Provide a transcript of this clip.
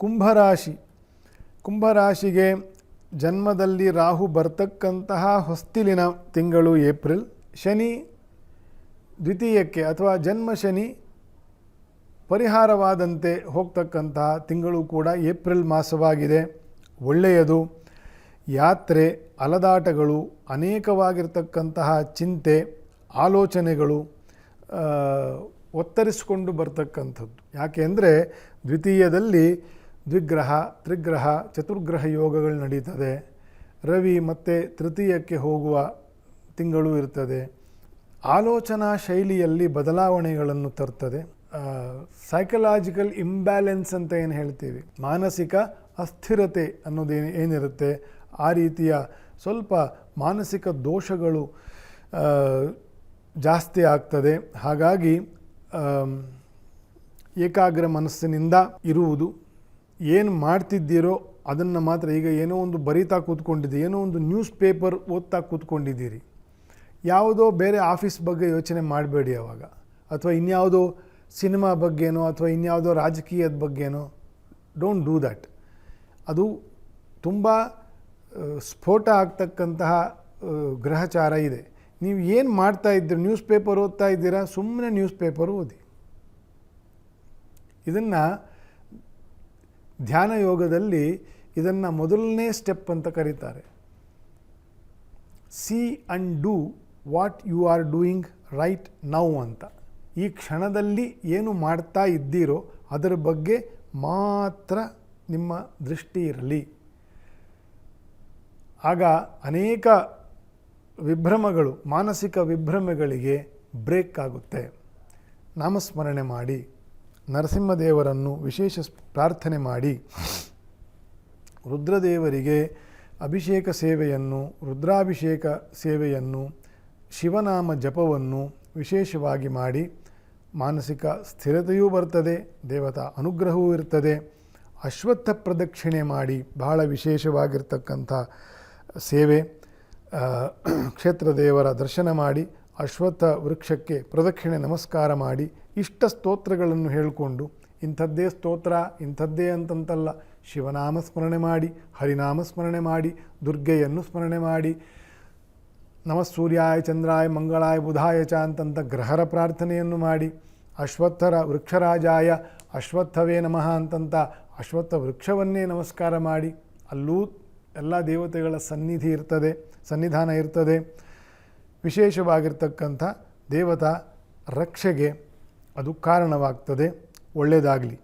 ಕುಂಭರಾಶಿ. ಕುಂಭರಾಶಿಗೆ ಜನ್ಮದಲ್ಲಿ ರಾಹು ಬರ್ತಕ್ಕಂತಹ ಹೊಸ್ತಿಲಿನ ತಿಂಗಳು ಏಪ್ರಿಲ್. ಶನಿ ದ್ವಿತೀಯಕ್ಕೆ ಅಥವಾ ಜನ್ಮ ಶನಿ ಪರಿಹಾರವಾದಂತೆ ಹೋಗ್ತಕ್ಕಂತಹ ತಿಂಗಳು ಕೂಡ ಏಪ್ರಿಲ್ ಮಾಸವಾಗಿದೆ. ಒಳ್ಳೆಯದು. ಯಾತ್ರೆ, ಅಲದಾಟಗಳು, ಅನೇಕವಾಗಿರ್ತಕ್ಕಂತಹ ಚಿಂತೆ, ಆಲೋಚನೆಗಳು ಒತ್ತರಿಸಿಕೊಂಡು ಬರ್ತಕ್ಕಂಥದ್ದು. ಯಾಕೆ ಅಂದರೆ ದ್ವಿತೀಯದಲ್ಲಿ ದ್ವಿಗ್ರಹ, ತ್ರಿಗ್ರಹ, ಚತುರ್ಗ್ರಹ ಯೋಗಗಳು ನಡೀತದೆ. ರವಿ ಮತ್ತು ತೃತೀಯಕ್ಕೆ ಹೋಗುವ ತಿಂಗಳು ಇರ್ತದೆ. ಆಲೋಚನಾ ಶೈಲಿಯಲ್ಲಿ ಬದಲಾವಣೆಗಳನ್ನು ತರ್ತದೆ. ಸೈಕಲಾಜಿಕಲ್ ಇಂಬ್ಯಾಲೆನ್ಸ್ ಅಂತ ಏನು ಹೇಳ್ತೀವಿ, ಮಾನಸಿಕ ಅಸ್ಥಿರತೆ ಅನ್ನೋದು ಏನಿರುತ್ತೆ ಆ ರೀತಿಯ ಸ್ವಲ್ಪ ಮಾನಸಿಕ ದೋಷಗಳು ಜಾಸ್ತಿ ಆಗ್ತದೆ. ಹಾಗಾಗಿ ಏಕಾಗ್ರ ಮನಸ್ಸಿನಿಂದ ಇರುವುದು. ಏನು ಮಾಡ್ತಿದ್ದೀರೋ ಅದನ್ನು ಮಾತ್ರ, ಈಗ ಏನೋ ಒಂದು ಬರೀತಾ ಕೂತ್ಕೊಂಡಿದ್ದೀರಿ, ಏನೋ ಒಂದು ನ್ಯೂಸ್ ಪೇಪರ್ ಓದ್ತಾ ಕೂತ್ಕೊಂಡಿದ್ದೀರಿ, ಯಾವುದೋ ಬೇರೆ ಆಫೀಸ್ ಬಗ್ಗೆ ಯೋಚನೆ ಮಾಡಬೇಡಿ ಆವಾಗ, ಅಥವಾ ಇನ್ಯಾವುದೋ ಸಿನಿಮಾ ಬಗ್ಗೆನೋ ಅಥವಾ ಇನ್ಯಾವುದೋ ರಾಜಕೀಯದ ಬಗ್ಗೆನೋ. Don't do that. ಅದು ತುಂಬ ಸ್ಫೋಟ ಆಗ್ತಕ್ಕಂತಹ ಗ್ರಹಚಾರ ಇದೆ. ನೀವು ಏನು ಮಾಡ್ತಾ ಇದ್ದೀರಿ, ನ್ಯೂಸ್ ಪೇಪರ್ ಓದ್ತಾ ಇದ್ದೀರಾ, ಸುಮ್ಮನೆ ನ್ಯೂಸ್ ಪೇಪರ್ ಓದಿ. ಇದನ್ನು ಧ್ಯಾನ ಯೋಗದಲ್ಲಿ ಇದನ್ನು ಮೊದಲನೇ ಸ್ಟೆಪ್ ಅಂತ ಕರೀತಾರೆ. See and do what you are doing right now ಅಂತ. ಈ ಕ್ಷಣದಲ್ಲಿ ಏನು ಮಾಡ್ತಾ ಇದ್ದೀರೋ ಅದರ ಬಗ್ಗೆ ಮಾತ್ರ ನಿಮ್ಮ ದೃಷ್ಟಿ ಇರಲಿ. ಆಗ ಅನೇಕ ವಿಭ್ರಮಗಳು, ಮಾನಸಿಕ ವಿಭ್ರಮೆಗಳಿಗೆ ಬ್ರೇಕ್ ಆಗುತ್ತೆ. ನಾಮಸ್ಮರಣೆ ಮಾಡಿ, ನರಸಿಂಹದೇವರನ್ನು ವಿಶೇಷ ಪ್ರಾರ್ಥನೆ ಮಾಡಿ, ರುದ್ರದೇವರಿಗೆ ಅಭಿಷೇಕ ಸೇವೆಯನ್ನು, ರುದ್ರಾಭಿಷೇಕ ಸೇವೆಯನ್ನು, ಶಿವನಾಮ ಜಪವನ್ನು ವಿಶೇಷವಾಗಿ ಮಾಡಿ ಮಾನಸಿಕ ಸ್ಥಿರತೆಯೂ ಬರ್ತದೆ, ದೇವತಾ ಅನುಗ್ರಹವೂ ಇರ್ತದೆ. ಅಶ್ವತ್ಥ ಪ್ರದಕ್ಷಿಣೆ ಮಾಡಿ, ಬಹಳ ವಿಶೇಷವಾಗಿರ್ತಕ್ಕಂಥ ಸೇವೆ. ಕ್ಷೇತ್ರ ದೇವರ ದರ್ಶನ ಮಾಡಿ, ಅಶ್ವತ್ಥ ವೃಕ್ಷಕ್ಕೆ ಪ್ರದಕ್ಷಿಣೆ ನಮಸ್ಕಾರ ಮಾಡಿ, ಇಷ್ಟ ಸ್ತೋತ್ರಗಳನ್ನು ಹೇಳಿಕೊಂಡು, ಇಂಥದ್ದೇ ಸ್ತೋತ್ರ ಇಂಥದ್ದೇ ಅಂತಂತಲ್ಲ, ಶಿವನಾಮ ಸ್ಮರಣೆ ಮಾಡಿ, ಹರಿನಾಮ ಸ್ಮರಣೆ ಮಾಡಿ, ದುರ್ಗೆಯನ್ನು ಸ್ಮರಣೆ ಮಾಡಿ, ನಮಃಸೂರ್ಯಾಯ ಚಂದ್ರಾಯ ಮಂಗಳಾಯ ಬುಧಾಯ ಚ ಅಂತಂತ ಗ್ರಹರ ಪ್ರಾರ್ಥನೆಯನ್ನು ಮಾಡಿ, ಅಶ್ವತ್ಥರ ವೃಕ್ಷರಾಜಾಯ ಅಶ್ವತ್ಥವೇ ನಮಃ ಅಂತಂತ ಅಶ್ವತ್ಥ ವೃಕ್ಷವನ್ನೇ ನಮಸ್ಕಾರ ಮಾಡಿ, ಅಲ್ಲೂ ಎಲ್ಲ ದೇವತೆಗಳ ಸನ್ನಿಧಾನ ಇರ್ತದೆ. ವಿಶೇಷವಾಗಿರ್ತಕ್ಕಂಥ ದೇವತಾ ರಕ್ಷೆಗೆ ಅದು ಕಾರಣವಾಗ್ತದೆ. ಒಳ್ಳೆಯದಾಗಲಿ.